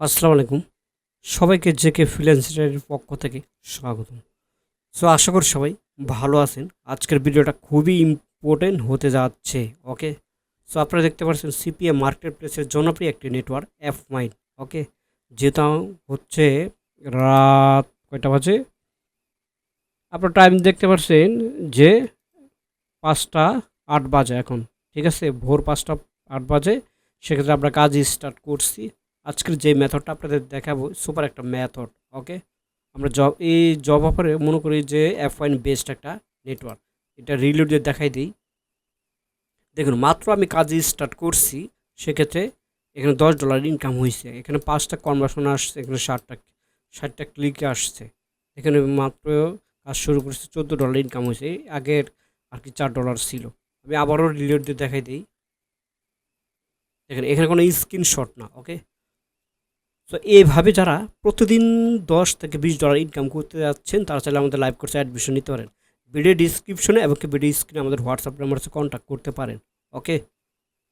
আসসালামু আলাইকুম। সবাইকে জেকে ফ্রিল্যান্সারের পক্ষ থেকে স্বাগতম। সো আশা করি সবাই ভালো আছেন। আজকের ভিডিওটা খুবই ইম্পর্টেন্ট হতে যাচ্ছে। ওকে, সো আপনারা দেখতে পাচ্ছেন সিপিএ মার্কেট প্লেসের জনপ্রিয় একটি নেটওয়ার্ক অ্যাপ মাইন। ওকে, যেটা হচ্ছে রাত কয়টা বাজে আপনার টাইম দেখতে পাচ্ছেন যে 5টা 8 বাজে এখন। ঠিক আছে, ভোর 5টা 8 বাজে। সেক্ষেত্রে আমরা কাজ স্টার্ট করছি। আজকের যে মেথডটা আপনাদের দেখাবো সুপার একটা মেথড। ওকে, আমরা জব অফারে মনে করি যে F1 বেস্ট একটা নেটওয়ার্ক। এটা রিলোড দিয়ে দেখাই দিই। দেখুন, মাত্র আমি কাজ স্টার্ট করছি, সেক্ষেত্রে এখানে $10 ইনকাম হয়েছে। এখানে 5টা কনভার্সন আসছে, এখানে 60টা ক্লিকে আসছে। এখানে মাত্র কাজ শুরু করছি, $14 ইনকাম হয়েছে। আগের আর কি $4 ছিল। আমি আবারও রিলোড দিয়ে দেখাই দিই। দেখেন, এখানে কোনো স্ক্রিনশট না। ওকে, তো এইভাবে যারা প্রতিদিন $10 থেকে $20 ইনকাম করতে যাচ্ছেন, তারা চাইলে আমাদের লাইভ কোর্সে অ্যাডমিশন নিতে পারেন। ভিডিও ডিসক্রিপশনে এবং ভিডিও স্ক্রিনে আমাদের হোয়াটসঅ্যাপ নাম্বার আছে, কন্ট্যাক্ট করতে পারেন। ওকে,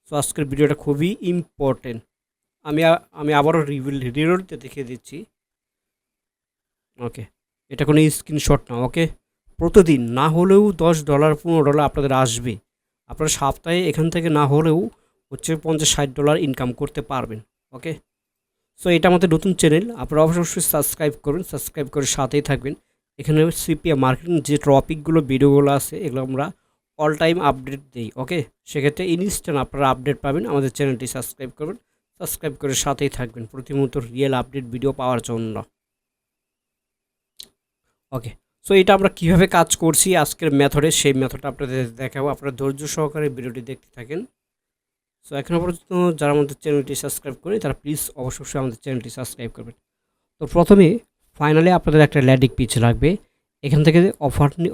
তো আজকের ভিডিওটা খুবই ইম্পর্টেন্ট। আমি আবারও রিলোডতে দেখিয়ে দিচ্ছি। ওকে, এটা কোনো স্ক্রিনশট না। ওকে, প্রতিদিন না হলেও $10 $15 আপনাদের আসবে। আপনারা সপ্তাহে এখান থেকে না হলেও হচ্ছে $50-60 ইনকাম করতে পারবেন। ওকে, সো এটা আমাদের নতুন চ্যানেল, আপনারা অবশ্যই সাবস্ক্রাইব করবেন। সাবস্ক্রাইব করে সাথেই থাকবেন। এখানে সিপিএ মার্কেটিং যে টপিকগুলো ভিডিওগুলো আছে, এগুলো আমরা অল টাইম আপডেট দিই। ওকে, সেক্ষেত্রে ইনস্ট্যান্ট আপনারা আপডেট পাবেন। আমাদের চ্যানেলটি সাবস্ক্রাইব করবেন। সাবস্ক্রাইব করে সাথেই থাকবেন প্রতিমুহূর্ত রিয়েল আপডেট ভিডিও পাওয়ার জন্য। ওকে, সো এটা আমরা কীভাবে কাজ করছি আজকের মেথডে, সেই মেথডটা আপনাদের দেখাবো। আপনারা ধৈর্য সহকারে ভিডিওটি দেখতে থাকেন। সো এখনও পর্যন্ত যারা আমাদের চ্যানেলটি সাবস্ক্রাইব করেন, তারা প্লিজ অবশ্যই আমাদের চ্যানেলটি সাবস্ক্রাইব করবেন। তো প্রথমে ফাইনালি আপনাদের একটা ল্যান্ডিং পেজ লাগবে। এখান থেকে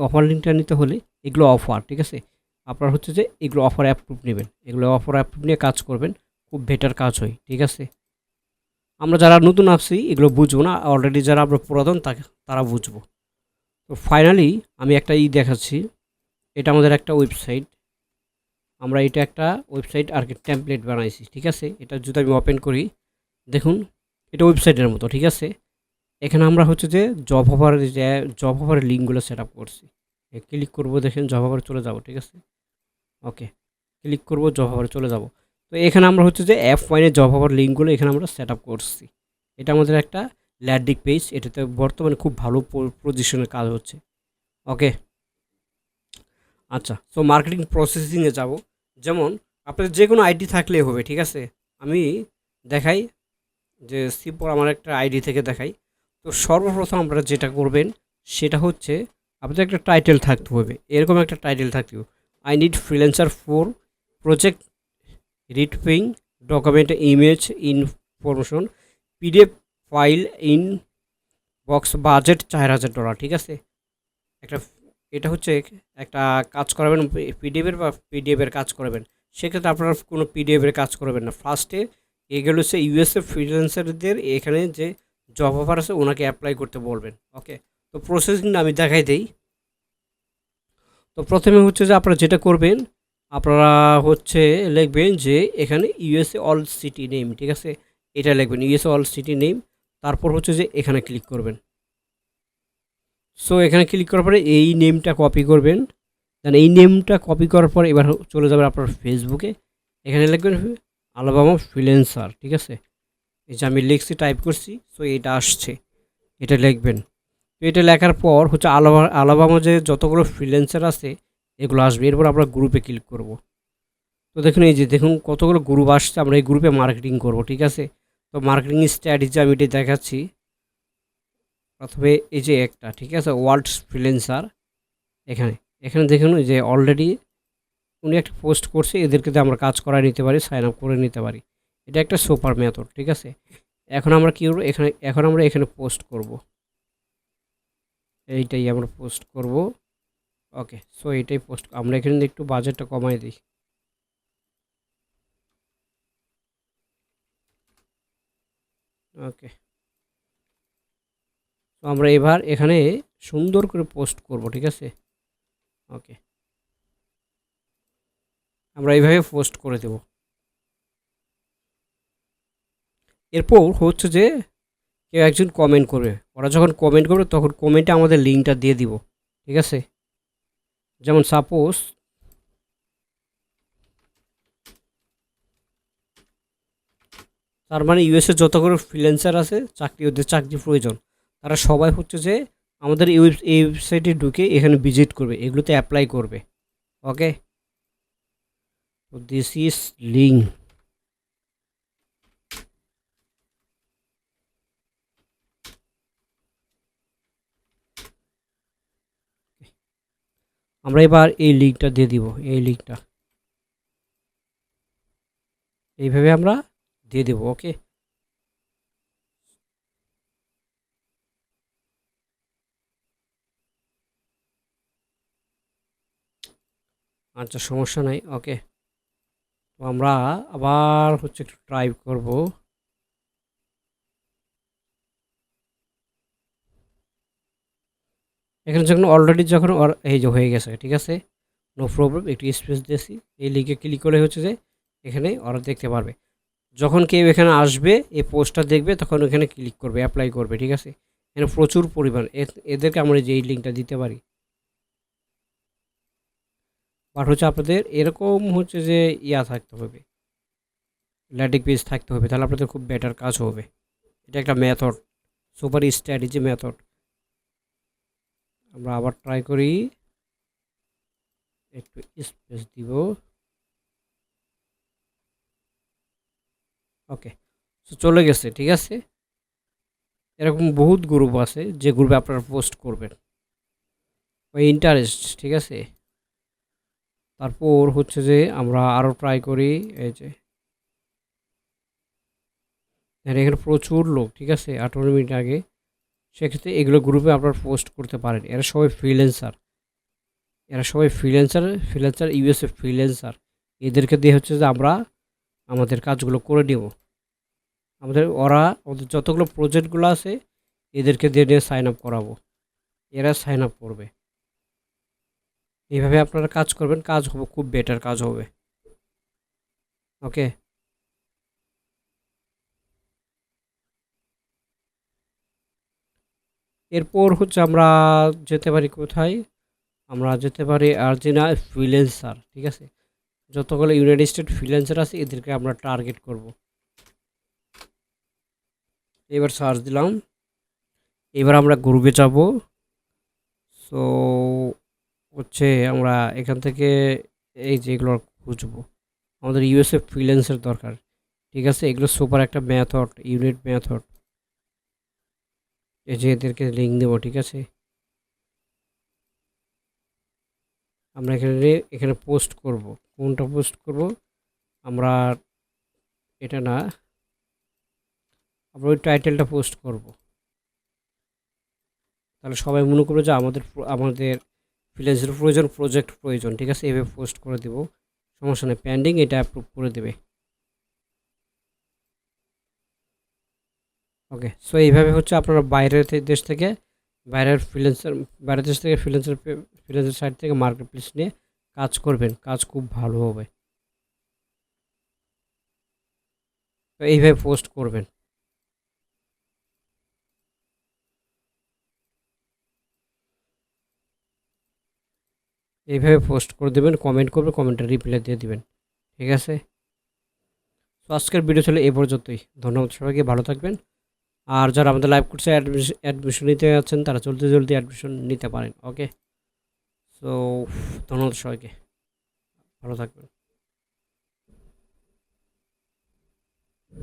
অফার লিঙ্কটা নিতে হলে এগুলো অফার, ঠিক আছে। আপনার হচ্ছে যে এগুলো অফার অ্যাপ্রুভ নেবেন, এগুলো অফার অ্যাপ্রুভ নিয়ে কাজ করবেন, খুব বেটার কাজ হয়। ঠিক আছে, আমরা যারা নতুন আসছি এগুলো বুঝবো না, অলরেডি যারা আমরা পুরাতন তারা বুঝবো। তো ফাইনালি আমি একটা দেখাচ্ছি। এটা আমাদের একটা ওয়েবসাইট। আমরা এটা একটা ওয়েবসাইট আর কি টেমপ্লেট বানাইছি। ঠিক আছে, এটা যদি আমি ওপেন করি, দেখুন এটা ওয়েবসাইটের মতো। ঠিক আছে, এখানে আমরা হচ্ছে যে জব অফারের লিঙ্কগুলো সেট আপ করছি। ক্লিক করবো, দেখেন জব অফারে চলে যাব। ঠিক আছে, ওকে, ক্লিক করবো, জব অফারে চলে যাব। তো এখানে আমরা হচ্ছে যে F1-এর জব অফার লিঙ্কগুলো এখানে আমরা সেট আপ করছি। এটা আমাদের একটা ল্যান্ডিং পেজ, এটাতে বর্তমানে খুব ভালো পজিশনের কাজ হচ্ছে। ওকে, আচ্ছা, সো মার্কেটিং প্রসেসিংয়ে যাব। যেমন আপনাদের যে কোনো আইডি থাকলেই হবে। ঠিক আছে, আমি দেখাই যে সিম্পল আমার একটা আইডি থেকে দেখাই। তো সর্বপ্রথম আপনারা যেটা করবেন সেটা হচ্ছে আপনাদের একটা টাইটেল থাকতে হবে। এরকম একটা টাইটেল থাকতে হবে, I need freelancer for project retyping document image information PDF file in box budget $4000। ঠিক আছে, একটা এটা হচ্ছে একটা কাজ করাবেন পিডিএফের কাজ করাবেন। সেক্ষেত্রে আপনারা কোনো পিডিএফের কাজ করবেন না। ফার্স্টে এগুলো হচ্ছে ইউএসএ ফ্রিল্যান্সারদের এখানে যে জব অফার আছে ওনাকে অ্যাপ্লাই করতে বলবেন। ওকে, তো প্রসেসিংটা আমি দেখাই দিই। তো প্রথমে হচ্ছে যে আপনারা যেটা করবেন, আপনারা হচ্ছে লিখবেন যে এখানে ইউএসএ অল সিটি নেম। ঠিক আছে, এটা লিখবেন ইউএসএ অল সিটি নেম। তারপর হচ্ছে যে এখানে ক্লিক করবেন। সো এখানে ক্লিক করার পরে এই নেমটা কপি করবেন। দেন এই নেমটা কপি করার পর এবার চলে যাবেন আপনার ফেসবুকে। এখানে লিখবেন আলাবামা ফ্রিল্যান্সার। ঠিক আছে, এই যে আমি লিখছি, টাইপ করছি, সো এটা আসছে, এটা লিখবেন। তো এটা লেখার পর হচ্ছে আলাবামা যে যতগুলো ফ্রিল্যান্সার আছে এগুলো আসবে। এরপর আমরা গ্রুপে ক্লিক করব। তো দেখুন, এই যে দেখুন কতগুলো গ্রুপ আসছে, আমরা এই গ্রুপে মার্কেটিং করব। ঠিক আছে, তো মার্কেটিং স্ট্র্যাটেজি আমি এটা দেখাচ্ছি। প্রথমে এই যে একটা, ঠিক আছে, ওয়ার্ল্ড ফ্রিল্যান্সার। এখানে এখানে দেখুন যে অলরেডি উনি একটা পোস্ট করছে, এদেরকে দিয়ে আমরা কাজ করায় নিতে পারি, সাইন আপ করে নিতে পারি। এটা একটা সুপার মেথড। ঠিক আছে, এখন আমরা কী করবো, এখন আমরা এখানে পোস্ট করব। এইটাই আমরা পোস্ট করব। ওকে, সো এইটাই পোস্ট আমরা এখানে একটু বাজেটটা কমাই দিই। ওকে, তো আমরা এবার এখানে সুন্দর করে পোস্ট করব। ঠিক আছে, ওকে, আমরা এইভাবে পোস্ট করে দেব। এরপর হচ্ছে যে কেউ একজন কমেন্ট করবে, ওরা যখন কমেন্ট করবে তখন কমেন্টে আমাদের লিঙ্কটা দিয়ে দিব, ঠিক আছে? যেমন সাপোজ তার মানে ইউএসএ যতগুলো ফ্রিল্যান্সার আছে ওদের চাকরি প্রয়োজন, তারা সবাই হচ্ছে যে আমাদের এই ওয়েবসাইটে ঢুকে এখানে ভিজিট করবে, এগুলোতে অ্যাপ্লাই করবে। ওকে, তো দিস ইজ লিঙ্ক। আমরা এবার এই লিঙ্কটা দিয়ে দিব, এই লিঙ্কটা এইভাবে আমরা দিয়ে দেব। ওকে, আচ্ছা সমস্যা নাই। ওকে, তো আমরা আবার হচ্ছে একটু ট্রাই করব। এখানে যখন অলরেডি যখন এই যে হয়ে গেছে, ঠিক আছে, নো প্রবলেম। একটু স্পেস দিয়েছি, এই লিঙ্কে ক্লিক করে হচ্ছে যে এখানে ওরা দেখতে পারবে। যখন কেউ এখানে আসবে এই পোস্টটা দেখবে তখন এখানে ক্লিক করবে, অ্যাপ্লাই করবে, ঠিক আছে? এখানে প্রচুর পরিমাণ এদেরকে আমরা যে এই লিঙ্কটা দিতে পারি। বাট হচ্ছে আপনাদের এরকম হচ্ছে যে থাকতে হবে, ল্যান্ডিং পেজ থাকতে হবে, তাহলে আপনাদের খুব বেটার কাজ হবে। এটা একটা মেথড, সুপার স্ট্র্যাটেজি মেথড। আমরা আবার ট্রাই করি, একটু স্পেস দিব। ওকে, তো চলে গেছে, ঠিক আছে? এরকম বহুত গ্রুপ আছে যে গ্রুপে আপনারা পোস্ট করবেন ওই ইন্টারেস্ট, ঠিক আছে? তারপর হচ্ছে যে আমরা আরও ট্রাই করি, এই যে এখানে প্রচুর লোক, ঠিক আছে, 18 মিনিট আগে। সেক্ষেত্রে এগুলো গ্রুপে আপনারা পোস্ট করতে পারেন। এরা সবাই ফ্রিল্যান্সার, ফ্রিল্যান্সার ইউএসএ ফ্রিল্যান্সার। এদেরকে দিয়ে হচ্ছে যে আমরা আমাদের কাজগুলো করে নেব। আমাদের যতগুলো প্রজেক্টগুলো আছে এদেরকে দিয়ে নিয়ে সাইন আপ করাবো, এরা সাইন আপ করবে। এইভাবে আপনারা কাজ করবেন, কাজ হবে, খুব বেটার কাজ হবে। ওকে, এরপর হচ্ছে আমরা যেতে পারি কোথায়? আমরা যেতে পারি আর্জেন্টিনা ফ্রিল্যান্সার, ঠিক আছে? যতগুলো ইউনাইটেড স্টেট ফ্রিল্যান্সার আছে এদেরকে আমরা টার্গেট করব। এবার সার্চ দিলাম, এবার আমরা গ্রুপে যাব। সো হচ্ছে আমরা এখান থেকে এই যে এগুলো খুঁজবো, আমাদের ইউএসএ ফ্রিল্যান্সার দরকার, ঠিক আছে? এগুলো সুপার একটা মেথড, ইউনিট মেথড। এই যে এদেরকে লিঙ্ক দেবো, ঠিক আছে? আমরা এখানে পোস্ট করব, কোনটা পোস্ট করব? আমরা এটা না, আমরা ওই টাইটেলটা পোস্ট করব, তাহলে সবাই মনে করবে যে আমাদের ফ্রিল্যান্সের প্রয়োজন, প্রজেক্ট প্রয়োজন, ঠিক আছে? এভাবে পোস্ট করে দেব, সমস্যা নেই। পেন্ডিং, এটা অ্যাপ্রুভ করে দেবে। ওকে, সো এইভাবে হচ্ছে আপনারা বাইরের দেশ থেকে বাইরের দেশ থেকে ফ্রিল্যান্সার সাইট থেকে মার্কেট প্লেস নিয়ে কাজ করবেন, কাজ খুব ভালো হবে। তো এইভাবে পোস্ট করবেন, এইভাবে পোস্ট করে দেবেন, কমেন্ট করবে, কমেন্টে রিপ্লাই দিয়ে দিবেন, ঠিক আছে? তো আজকের ভিডিও ছিল এই পর্যন্তই। ধন্যবাদ সবাইকে, ভালো থাকবেন। আর যারা আমাদের লাইভ কোর্সে অ্যাডমিশন নিতে যাচ্ছেন তারা জলদি জলদি অ্যাডমিশন নিতে পারেন। ওকে, সো ধন্যবাদ সবাইকে, ভালো থাকবেন।